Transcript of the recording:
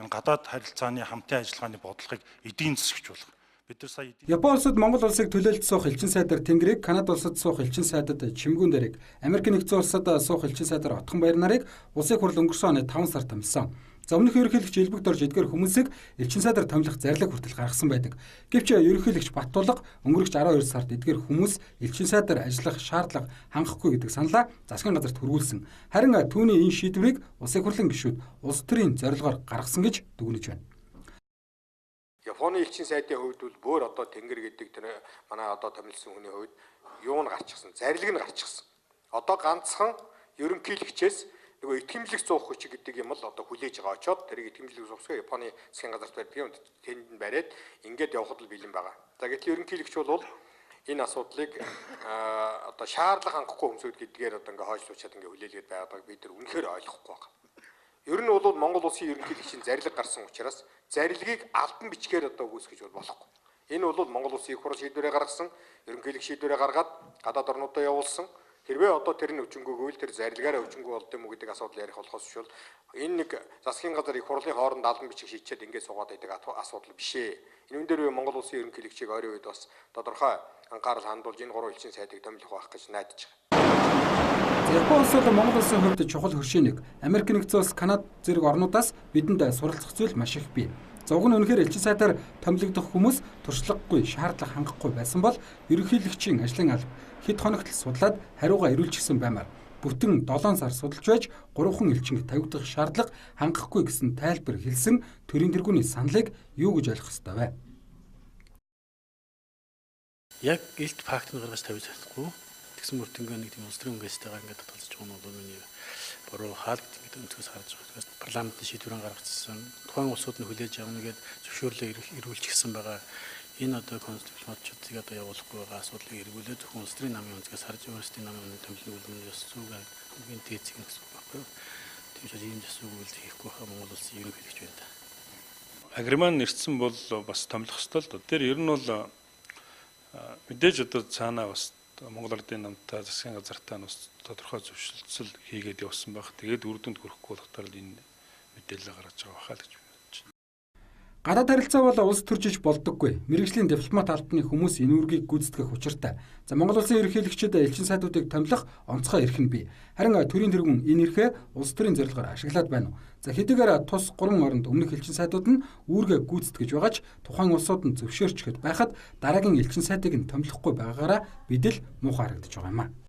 гадаад харилцааны хамтын ажиллагааны бодлогыг эдийн засагч болох. Бид нар сая Япон улсад Монгол улсыг төлөөлж суух элчин сайдар Тэнгэрийг, Канада улсад суух элчин сайдад Чимгүүн дэрэг, Америк нэгдсэн улсад суух элчин сайдар Отхон баяр нарыг улсын хурал өнгөрсөн оны 5 сард томилсон. За өмнөх ерөнхийлөгч Элбэгт орж эдгээр хүмүүсийг элчин сайдар томилох зарлиг хүртэл гаргасан байдаг. Гэвч ерөнхийлөгч Баттулга өнгөрөх 12 сард эдгээр хүмүүс элчин сайдар ажиллах шаардлага хангахгүй гэдэг саналаа засгийн газарт хүргүүлсэн. Харин түүний энэ шийдвэрийг улсын хурлын гишүүд улс төрийн зорилгоор гаргасан гэж дүгнэж байна. Японы элчин сайдын хувьд бол бүр одоо Тэнгэр гэдэг тэр манай одоо томилсон хүний хувьд юу нь гарчихсан, зарлиг нь гарчихсан. Одоо ганцхан ерөнхийлөгчээс нөгөө итгэмжлэг суух хүч гэдэг юм л одоо хүлээж байгаа очоод тэрийг итгэмжлэг суухсаа Японы засгийн газарт байдаг юм тэнд нь бариад ингээд явахд л бэлэн байгаа. За гэтэл ерөнхийлөгч бол энэ асуудлыг одоо шаардлага хангахгүй хүмүүсүүд гэдгээр одоо ингээд хойшлуучаад ингээд хүлээлгээд байгааг бид нар үнэхээр ойлгохгүй байгаа. Ер нь бол Монгол улсын ерөнхийлөгчийн зарлиг гарсан учраас зарлигийг албан бичгээр одоо үүсгэж болохгүй. Энэ бол Монгол улсын их хурл шийдвэрээ гаргасан, ерөнхийлөгч шийдвэрээ гаргаад гадаад орнуудаа явуулсан. Хэрвээ одоо тэр нь өвчнгүйгүй л тэр зарлигаараа өвчнгүй болд юм уу гэдэг асуудал ярих болохоос шүүл энэ нэг засгийн газар их хурлын хооронд албан бичиг шийдчихэд ингээд суугаад байдаг асуудал биш ээ. Энэ дээр Монгол улсын ерөнхийлөгчийг ойрын үед бас тодорхой анхаарал хандуулж энэ гурван элчин сайдыг томилох байх гэж найдаж байгаа. Япон улс бол Монгол улсын хувьд чухал хөршөөнийг Америк нэгдсэн улс, Канада зэрэг орнуудаас бидэнд суралцах зүйл маш их бий. Зуг нь үнэхээр элчин сайдаар томилогдох хүмүүс туршлагагүй, шаардлага хангахгүй байсан бол ерөнхийлөгчийн ажлын алба хэд хоногт судлаад хариугаа ирүүлчихсэн баймаар бүтэн 7 сар судалж байж 3хан элчинг тавигдах шаардлага хангахгүй гэсэн тайлбар хэлсэн төрийн тэргүүний саналыг юу гэж ойлгох ёстой вэ? Яг илт факт нь гаргаж тавьж чадахгүй. Тэгсэн мөртөнгөө нэг тийм улс төрийн өнгөстэйгээр ингээд татгалзаж байгаа нь бол миний буруу хаалт гэдэг өнцгөөс харж байгаа. Тэгээс парламентын шийдвэрэн гаргацсан. Тухайн улсууд нь хүлээж авна гэдээ зөвшөөрлөө ирүүлчихсэн байгаа. Энэ одоо конституцийн модчдыг одоо явуулахгүй байгаа асуудлыг эргүүлээ зөвхөн улс төрийн намын өнцгөөс харж өөрсдийн намын томилны үлэмж ёс зүйн хамгийн дээд зэг гэсэн үг байхгүй юу? Тийм учраас ийм ёс зүйн үйлдэл хийхгүй хаа Монгол улсын ерөнхийлөгч байна да. агриман нэрсэн бол бас томилох ёстой л доо. Тэр ер нь бол мэдээж одоо цаанаа бас Монгол Ардын намтай засгийн газартаа бас тодорхой зөвшөлтсөл хийгээд явсан байх. Тэгээд үр дүнд хүрэхгүй болохоор л энэ мэдээлэл гаргаж байгаа хаа л гэж бодож байна. Гадаад харилцаа бол улс төржиж болдоггүй. Мэргэжлийн дипломат албаны хүмүүс энэ үүргийг гүйцэтгэх учиртай. За Монгол улсын ерөнхийлөгчид элчин сайдуудыг томилох онцгой эрх нь бий. Харин төрийн тэргүүн энэ эрхээ улс төрийн зорилгоор ашиглаад байна уу? За хэдийгээр тус 3 оронд өмнөх элчин сайдууд нь үүргээ гүйцэтгэж байгаач тухайн улсууд нь зөвшөөрчгээд байхад дараагийн элчин сайдыг нь томилохгүй байгаагаараа бид л муухай харагдаж байгаа юм а.